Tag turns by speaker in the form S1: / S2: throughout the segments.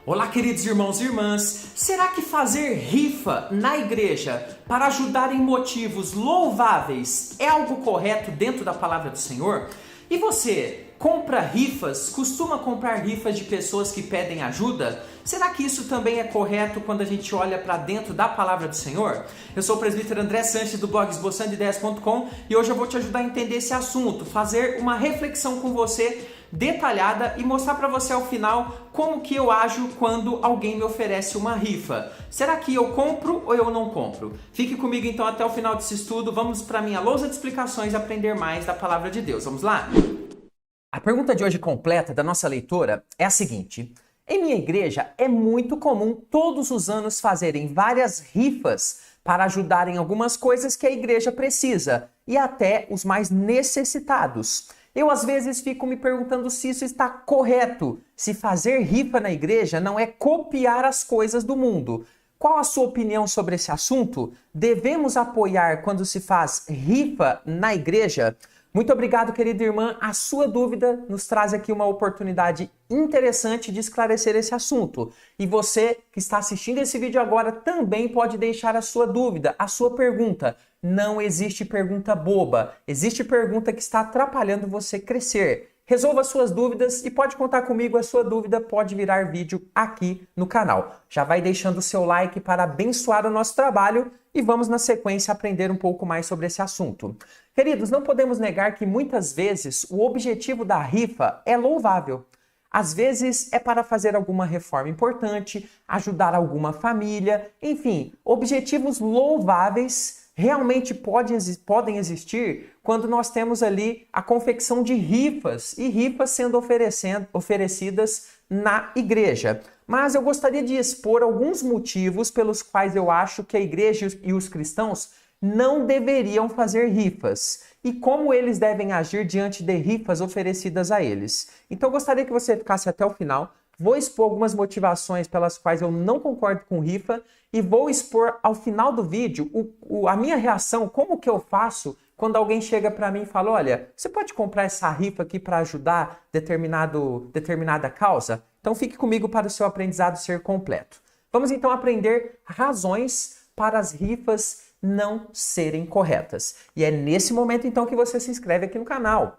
S1: Olá, queridos irmãos e irmãs. Será que fazer rifa na igreja para ajudar em motivos louváveis é algo correto dentro da palavra do Senhor? E você compra rifas, costuma comprar rifas de pessoas que pedem ajuda? Será que isso também é correto quando a gente olha para dentro da palavra do Senhor? Eu sou o presbítero André Sanches do blog esboçandoideias.com e hoje eu vou te ajudar a entender esse assunto, fazer uma reflexão com você detalhada e mostrar para você ao final como que eu ajo quando alguém me oferece uma rifa. Será que eu compro ou eu não compro? Fique comigo então até o final desse estudo, vamos para minha lousa de explicações e aprender mais da palavra de Deus. Vamos lá? A pergunta de hoje completa da nossa leitora é a seguinte: em minha igreja é muito comum todos os anos fazerem várias rifas para ajudar em algumas coisas que a igreja precisa e até os mais necessitados. Eu às vezes fico me perguntando se isso está correto, se fazer rifa na igreja não é copiar as coisas do mundo. Qual a sua opinião sobre esse assunto? Devemos apoiar quando se faz rifa na igreja? Muito obrigado, querida irmã. A sua dúvida nos traz aqui uma oportunidade interessante de esclarecer esse assunto. E você que está assistindo esse vídeo agora também pode deixar a sua dúvida, a sua pergunta. Não existe pergunta boba, existe pergunta que está atrapalhando você crescer. Resolva suas dúvidas e pode contar comigo, a sua dúvida pode virar vídeo aqui no canal. Já vai deixando o seu like para abençoar o nosso trabalho e vamos na sequência aprender um pouco mais sobre esse assunto. Queridos, não podemos negar que muitas vezes o objetivo da rifa é louvável. Às vezes é para fazer alguma reforma importante, ajudar alguma família, enfim, objetivos louváveis realmente podem existir quando nós temos ali a confecção de rifas e rifas sendo oferecidas na igreja. Mas eu gostaria de expor alguns motivos pelos quais eu acho que a igreja e os cristãos não deveriam fazer rifas e como eles devem agir diante de rifas oferecidas a eles. Então eu gostaria que você ficasse até o final. Vou expor algumas motivações pelas quais eu não concordo com rifa e vou expor ao final do vídeo a minha reação, como que eu faço quando alguém chega para mim e fala: olha, você pode comprar essa rifa aqui para ajudar determinada causa? Então fique comigo para o seu aprendizado ser completo. Vamos então aprender razões para as rifas não serem corretas. E é nesse momento então que você se inscreve aqui no canal.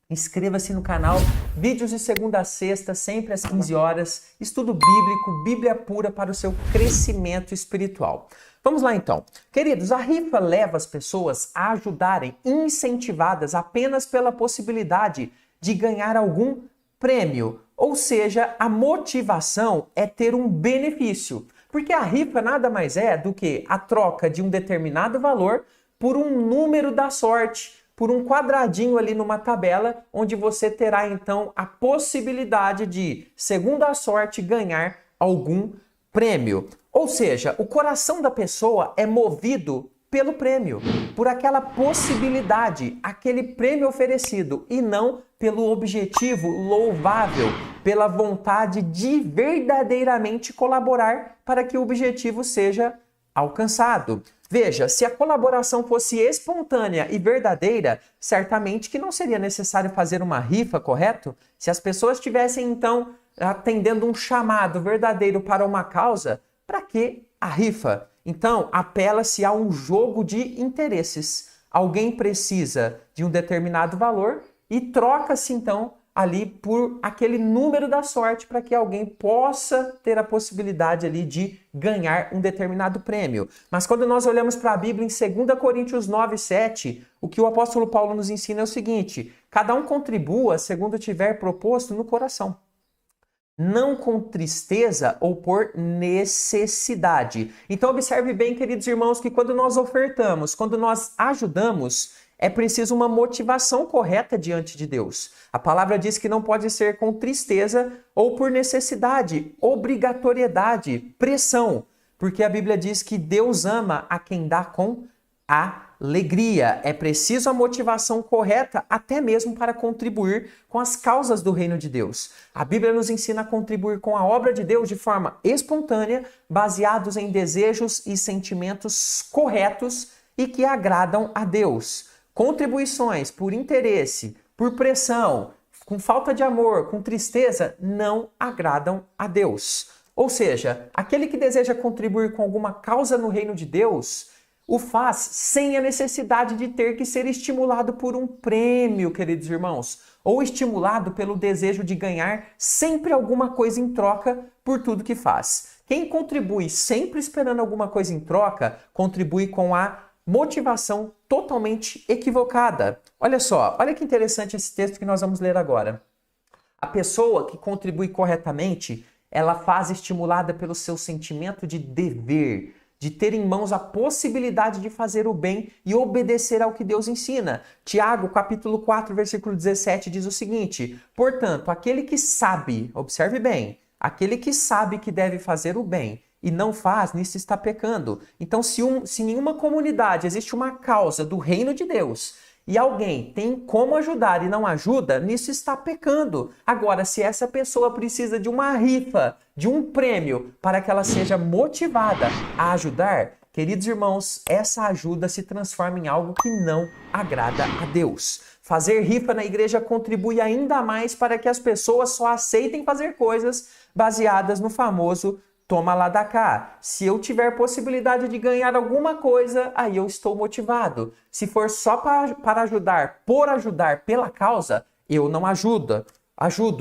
S1: Inscreva-se no canal, vídeos de segunda a sexta, sempre às 15 horas, estudo bíblico, Bíblia pura para o seu crescimento espiritual. Vamos lá então. Queridos, a rifa leva as pessoas a ajudarem incentivadas apenas pela possibilidade de ganhar algum prêmio, ou seja, a motivação é ter um benefício, porque a rifa nada mais é do que a troca de um determinado valor por um número da sorte, por um quadradinho ali numa tabela, onde você terá então a possibilidade de, segundo a sorte, ganhar algum prêmio. Ou seja, o coração da pessoa é movido pelo prêmio, por aquela possibilidade, aquele prêmio oferecido, e não pelo objetivo louvável, pela vontade de verdadeiramente colaborar para que o objetivo seja alcançado. Veja, se a colaboração fosse espontânea e verdadeira, certamente que não seria necessário fazer uma rifa, correto? Se as pessoas estivessem, então, atendendo um chamado verdadeiro para uma causa, para que a rifa? Então, apela-se a um jogo de interesses. Alguém precisa de um determinado valor e troca-se, então, ali por aquele número da sorte para que alguém possa ter a possibilidade ali de ganhar um determinado prêmio. Mas quando nós olhamos para a Bíblia em 2 Coríntios 9:7, o que o apóstolo Paulo nos ensina é o seguinte: cada um contribua segundo tiver proposto no coração, não com tristeza ou por necessidade. Então observe bem, queridos irmãos, que quando nós ofertamos, quando nós ajudamos, é preciso uma motivação correta diante de Deus. A palavra diz que não pode ser com tristeza ou por necessidade, obrigatoriedade, pressão, porque a Bíblia diz que Deus ama a quem dá com alegria. É preciso a motivação correta até mesmo para contribuir com as causas do reino de Deus. A Bíblia nos ensina a contribuir com a obra de Deus de forma espontânea, baseados em desejos e sentimentos corretos e que agradam a Deus. Contribuições por interesse, por pressão, com falta de amor, com tristeza, não agradam a Deus. Ou seja, aquele que deseja contribuir com alguma causa no reino de Deus, o faz sem a necessidade de ter que ser estimulado por um prêmio, queridos irmãos, ou estimulado pelo desejo de ganhar sempre alguma coisa em troca por tudo que faz. Quem contribui sempre esperando alguma coisa em troca, contribui com a motivação totalmente equivocada. Olha só, olha que interessante esse texto que nós vamos ler agora. A pessoa que contribui corretamente, ela faz estimulada pelo seu sentimento de dever, de ter em mãos a possibilidade de fazer o bem e obedecer ao que Deus ensina. Tiago, capítulo 4, versículo 17, diz o seguinte: portanto, aquele que sabe, observe bem, aquele que sabe que deve fazer o bem e não faz, nisso está pecando. Então, se em nenhuma comunidade existe uma causa do reino de Deus e alguém tem como ajudar e não ajuda, nisso está pecando. Agora, se essa pessoa precisa de uma rifa, de um prêmio, para que ela seja motivada a ajudar, queridos irmãos, essa ajuda se transforma em algo que não agrada a Deus. Fazer rifa na igreja contribui ainda mais para que as pessoas só aceitem fazer coisas baseadas no famoso toma lá da cá. Se eu tiver possibilidade de ganhar alguma coisa, aí eu estou motivado. Se for só para ajudar, por ajudar pela causa, eu não ajudo.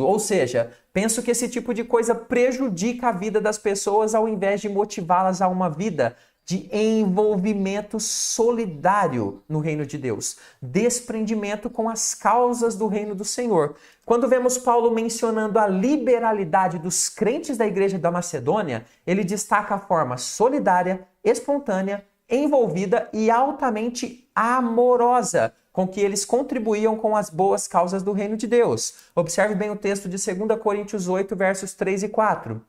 S1: Ou seja, penso que esse tipo de coisa prejudica a vida das pessoas ao invés de motivá-las a uma vida de envolvimento solidário no reino de Deus, desprendimento com as causas do reino do Senhor. Quando vemos Paulo mencionando a liberalidade dos crentes da igreja da Macedônia, ele destaca a forma solidária, espontânea, envolvida e altamente amorosa com que eles contribuíam com as boas causas do reino de Deus. Observe bem o texto de 2 Coríntios 8, versos 3 e 4.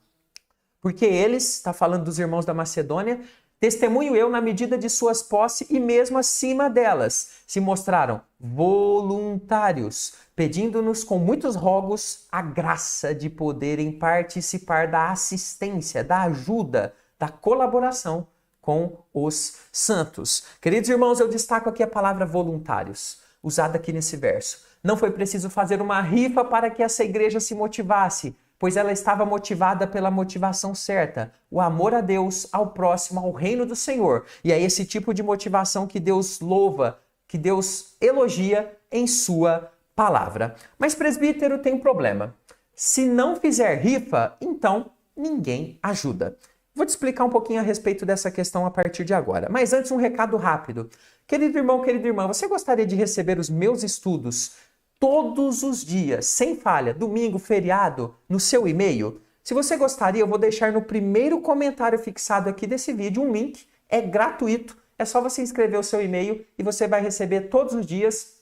S1: Porque eles, está falando dos irmãos da Macedônia, testemunho eu na medida de suas posses e mesmo acima delas, se mostraram voluntários, pedindo-nos com muitos rogos a graça de poderem participar da assistência, da ajuda, da colaboração com os santos. Queridos irmãos, eu destaco aqui a palavra voluntários, usada aqui nesse verso. Não foi preciso fazer uma rifa para que essa igreja se motivasse, pois ela estava motivada pela motivação certa, o amor a Deus, ao próximo, ao reino do Senhor. E é esse tipo de motivação que Deus louva, que Deus elogia em sua palavra. Mas presbítero tem um problema. Se não fizer rifa, então ninguém ajuda. Vou te explicar um pouquinho a respeito dessa questão a partir de agora. Mas antes, um recado rápido. Querido irmão, querida irmã, você gostaria de receber os meus estudos todos os dias, sem falha, domingo, feriado, no seu e-mail? Se você gostaria, eu vou deixar no primeiro comentário fixado aqui desse vídeo um link. É gratuito, é só você inscrever o seu e-mail e você vai receber todos os dias,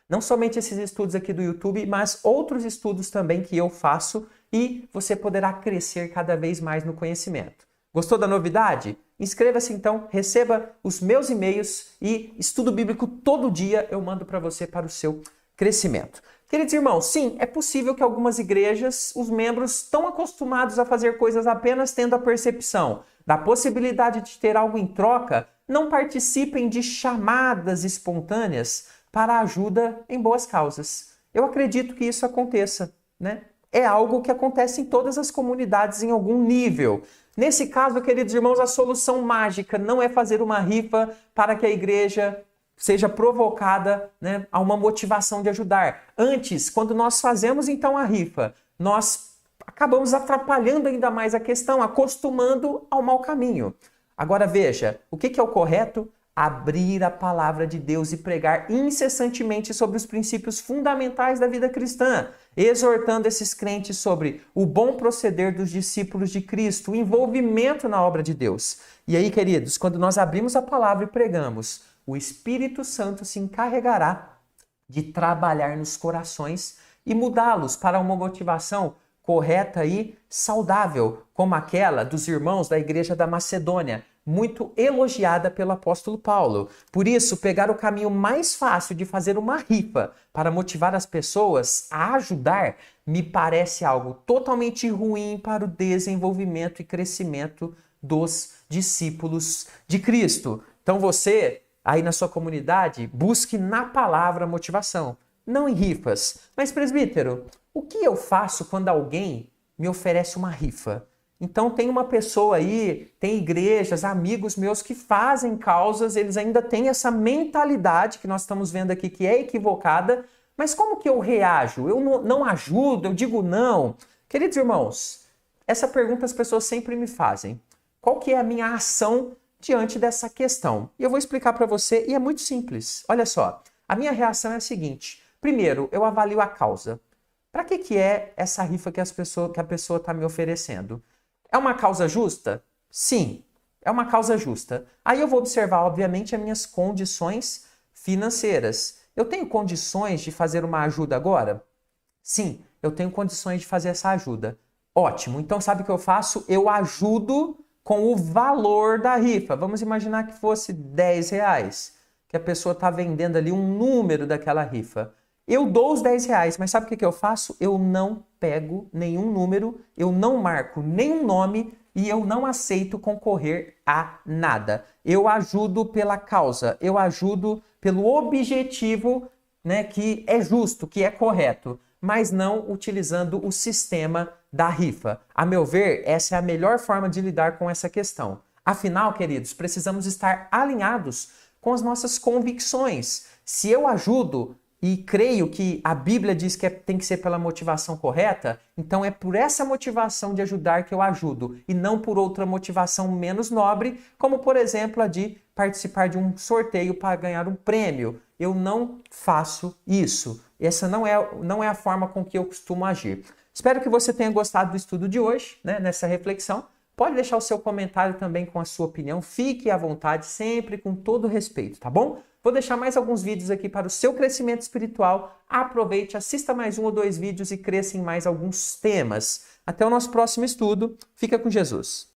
S1: não somente esses estudos aqui do YouTube, mas outros estudos também que eu faço e você poderá crescer cada vez mais no conhecimento. Gostou da novidade? Inscreva-se então, receba os meus e-mails e estudo bíblico todo dia eu mando para você para o seu crescimento. Queridos irmãos, sim, é possível que algumas igrejas, os membros estão acostumados a fazer coisas apenas tendo a percepção da possibilidade de ter algo em troca, não participem de chamadas espontâneas para ajuda em boas causas. Eu acredito que isso aconteça, né? É algo que acontece em todas as comunidades em algum nível. Nesse caso, queridos irmãos, a solução mágica não é fazer uma rifa para que a igreja seja provocada, né, a uma motivação de ajudar. Antes, quando nós fazemos então a rifa, nós acabamos atrapalhando ainda mais a questão, acostumando ao mau caminho. Agora veja, o que é o correto? Abrir a palavra de Deus e pregar incessantemente sobre os princípios fundamentais da vida cristã, exortando esses crentes sobre o bom proceder dos discípulos de Cristo, o envolvimento na obra de Deus. E aí, queridos, quando nós abrimos a palavra e pregamos, o Espírito Santo se encarregará de trabalhar nos corações e mudá-los para uma motivação correta e saudável, como aquela dos irmãos da igreja da Macedônia, muito elogiada pelo apóstolo Paulo. Por isso, pegar o caminho mais fácil de fazer uma rifa para motivar as pessoas a ajudar me parece algo totalmente ruim para o desenvolvimento e crescimento dos discípulos de Cristo. Então você, aí na sua comunidade, busque na palavra motivação, não em rifas. Mas presbítero, o que eu faço quando alguém me oferece uma rifa? Então tem uma pessoa aí, tem igrejas, amigos meus que fazem causas, eles ainda têm essa mentalidade que nós estamos vendo aqui que é equivocada, mas como que eu reajo? Eu não ajudo, eu digo não. Queridos irmãos, essa pergunta as pessoas sempre me fazem. Qual que é a minha ação diante dessa questão? E eu vou explicar para você e é muito simples. Olha só, a minha reação é a seguinte. Primeiro, eu avalio a causa. Para que é essa rifa que a pessoa está me oferecendo? É uma causa justa? Sim, é uma causa justa. Aí eu vou observar, obviamente, as minhas condições financeiras. Eu tenho condições de fazer uma ajuda agora? Sim, eu tenho condições de fazer essa ajuda. Ótimo, então sabe o que eu faço? Eu ajudo com o valor da rifa. Vamos imaginar que fosse R$ 10, que a pessoa está vendendo ali um número daquela rifa. Eu dou os R$ 10, mas sabe o que eu faço? Eu não pego nenhum número, eu não marco nenhum nome e eu não aceito concorrer a nada. Eu ajudo pela causa, eu ajudo pelo objetivo, né, que é justo, que é correto, mas não utilizando o sistema da rifa. A meu ver, essa é a melhor forma de lidar com essa questão. Afinal, queridos, precisamos estar alinhados com as nossas convicções. Se eu ajudo e creio que a Bíblia diz que tem que ser pela motivação correta, então é por essa motivação de ajudar que eu ajudo e não por outra motivação menos nobre, como por exemplo a de participar de um sorteio para ganhar um prêmio. Eu não faço isso. Essa não é a forma com que eu costumo agir. Espero que você tenha gostado do estudo de hoje, né, nessa reflexão. Pode deixar o seu comentário também com a sua opinião. Fique à vontade, sempre com todo respeito, tá bom? Vou deixar mais alguns vídeos aqui para o seu crescimento espiritual. Aproveite, assista mais 1 ou 2 vídeos e cresça em mais alguns temas. Até o nosso próximo estudo. Fica com Jesus.